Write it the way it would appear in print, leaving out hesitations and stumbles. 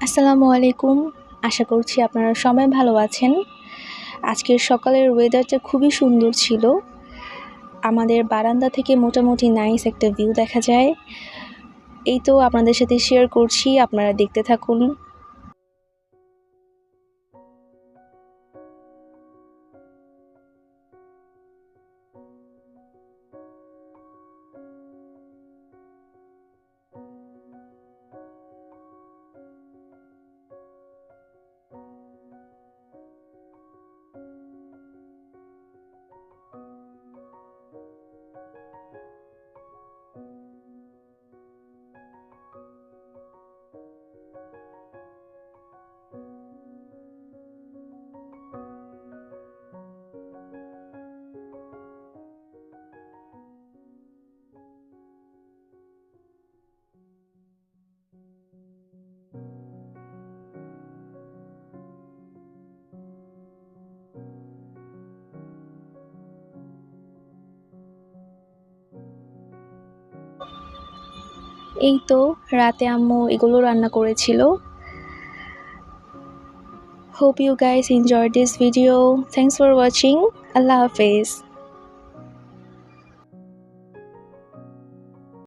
আসসালামু আলাইকুম। আশা করছি আপনারা সবাই ভালো আছেন। আজকের সকালের ওয়েদারটা খুবই সুন্দর ছিল। আমাদের বারান্দা থেকে মোটামুটি নাইস একটা ভিউ দেখা যায়। এই তো আপনাদের সাথে শেয়ার করছি, আপনারা দেখতে থাকুন। এই তো রাতে আম্মু এগুলো রান্না করেছিল। Hope you guys enjoyed this video. Thanks for watching. Allah Hafiz.